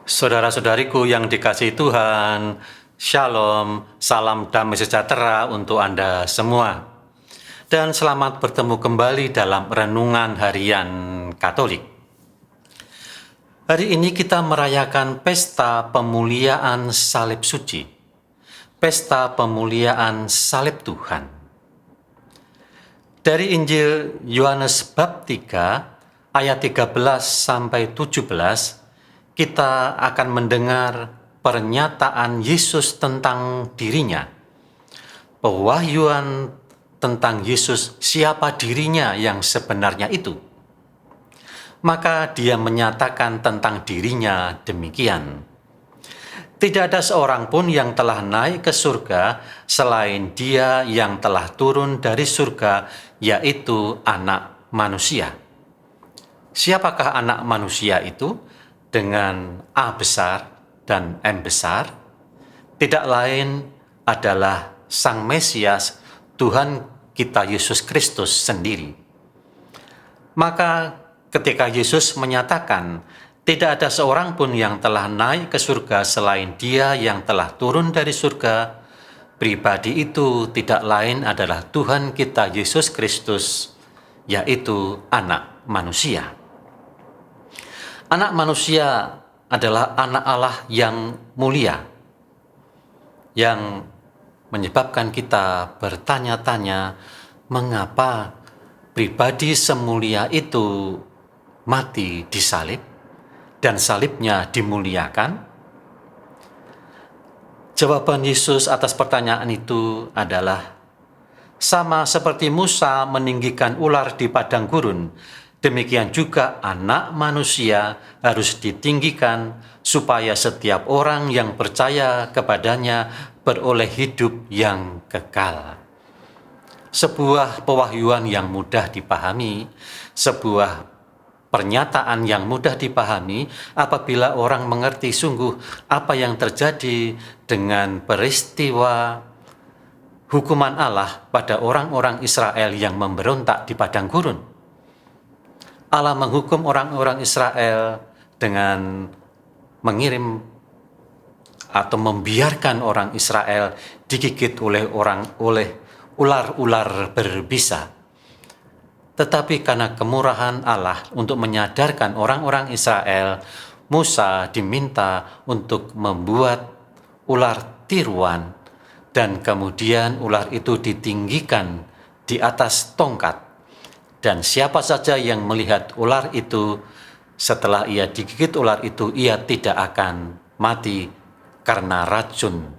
Saudara-saudariku yang dikasihi Tuhan, Shalom, salam damai sejahtera untuk Anda semua. Dan selamat bertemu kembali dalam Renungan Harian Katolik. Hari ini kita merayakan Pesta Pemuliaan Salib Suci, Pesta Pemuliaan Salib Tuhan. Dari Injil Yohanes bab 3, ayat 13-17, kita akan mendengar pernyataan Yesus tentang dirinya. Pewahyuan tentang Yesus, siapa dirinya yang sebenarnya itu. Maka dia menyatakan tentang dirinya demikian. Tidak ada seorang pun yang telah naik ke surga selain Dia yang telah turun dari surga, yaitu Anak Manusia. Siapakah Anak Manusia itu? Dengan A besar dan M besar, tidak lain adalah Sang Mesias, Tuhan kita Yesus Kristus sendiri. Maka ketika Yesus menyatakan, tidak ada seorang pun yang telah naik ke surga selain Dia yang telah turun dari surga, pribadi itu tidak lain adalah Tuhan kita Yesus Kristus, yaitu Anak Manusia. Anak manusia adalah anak Allah yang mulia, yang menyebabkan kita bertanya-tanya mengapa pribadi semulia itu mati di salib dan salibnya dimuliakan. Jawaban Yesus atas pertanyaan itu adalah, sama seperti Musa meninggikan ular di padang gurun, demikian juga Anak Manusia harus ditinggikan supaya setiap orang yang percaya kepadanya beroleh hidup yang kekal. Sebuah pewahyuan yang mudah dipahami, sebuah pernyataan yang mudah dipahami apabila orang mengerti sungguh apa yang terjadi dengan peristiwa hukuman Allah pada orang-orang Israel yang memberontak di padang gurun. Allah menghukum orang-orang Israel dengan mengirim atau membiarkan orang Israel digigit oleh ular-ular berbisa. Tetapi karena kemurahan Allah untuk menyadarkan orang-orang Israel, Musa diminta untuk membuat ular tiruan, dan kemudian ular itu ditinggikan di atas tongkat. Dan siapa saja yang melihat ular itu, setelah ia digigit ular itu, ia tidak akan mati karena racun.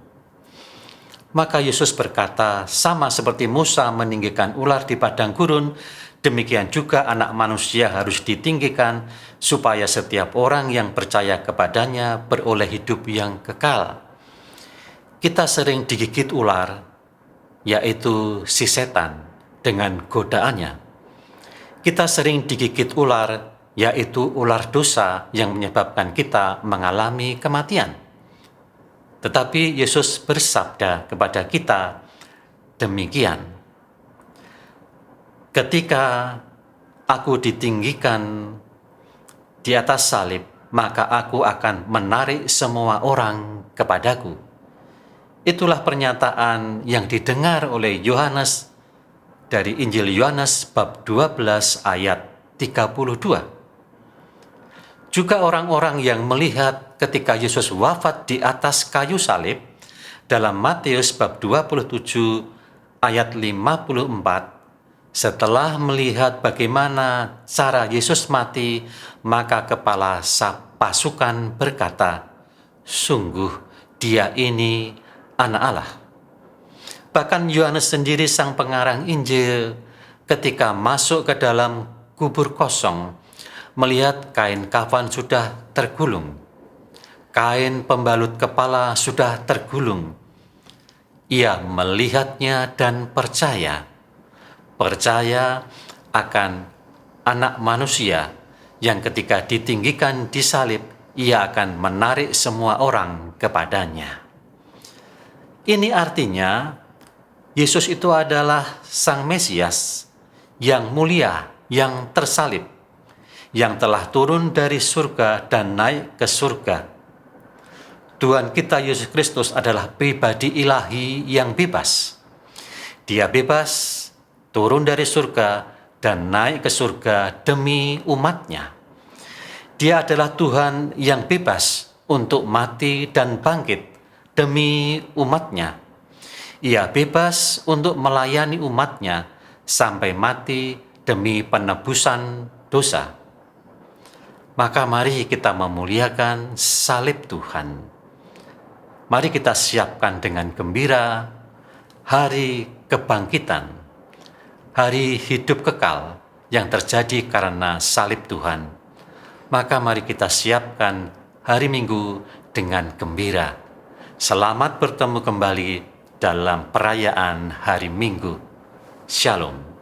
Maka Yesus berkata, sama seperti Musa meninggikan ular di padang gurun, demikian juga Anak Manusia harus ditinggikan, supaya setiap orang yang percaya kepadanya beroleh hidup yang kekal. Kita sering digigit ular, yaitu si setan dengan godaannya. Kita sering digigit ular, yaitu ular dosa yang menyebabkan kita mengalami kematian. Tetapi Yesus bersabda kepada kita demikian, ketika aku ditinggikan di atas salib, maka aku akan menarik semua orang kepadaku. Itulah pernyataan yang didengar oleh Yohanes dari Injil Yohanes bab 12 ayat 32. Juga orang-orang yang melihat ketika Yesus wafat di atas kayu salib dalam Matius bab 27 ayat 54, setelah melihat bagaimana cara Yesus mati, maka kepala pasukan berkata, sungguh Dia ini Anak Allah. Bahkan Yohanes sendiri sang pengarang Injil ketika masuk ke dalam kubur kosong, melihat kain kafan sudah tergulung, kain pembalut kepala sudah tergulung. Ia melihatnya dan percaya akan Anak Manusia yang ketika ditinggikan di salib, ia akan menarik semua orang kepadanya. Ini artinya Yesus itu adalah Sang Mesias yang mulia, yang tersalib, yang telah turun dari surga dan naik ke surga, Tuhan kita Yesus Kristus adalah pribadi ilahi yang bebas. Dia bebas turun dari surga dan naik ke surga demi umatnya. Dia adalah Tuhan yang bebas untuk mati dan bangkit demi umatnya. Ia bebas untuk melayani umatnya sampai mati demi penebusan dosa. Maka mari kita memuliakan salib Tuhan. Mari kita siapkan dengan gembira hari kebangkitan, hari hidup kekal yang terjadi karena salib Tuhan. Maka mari kita siapkan hari Minggu dengan gembira. Selamat bertemu kembali dalam perayaan hari Minggu. Shalom.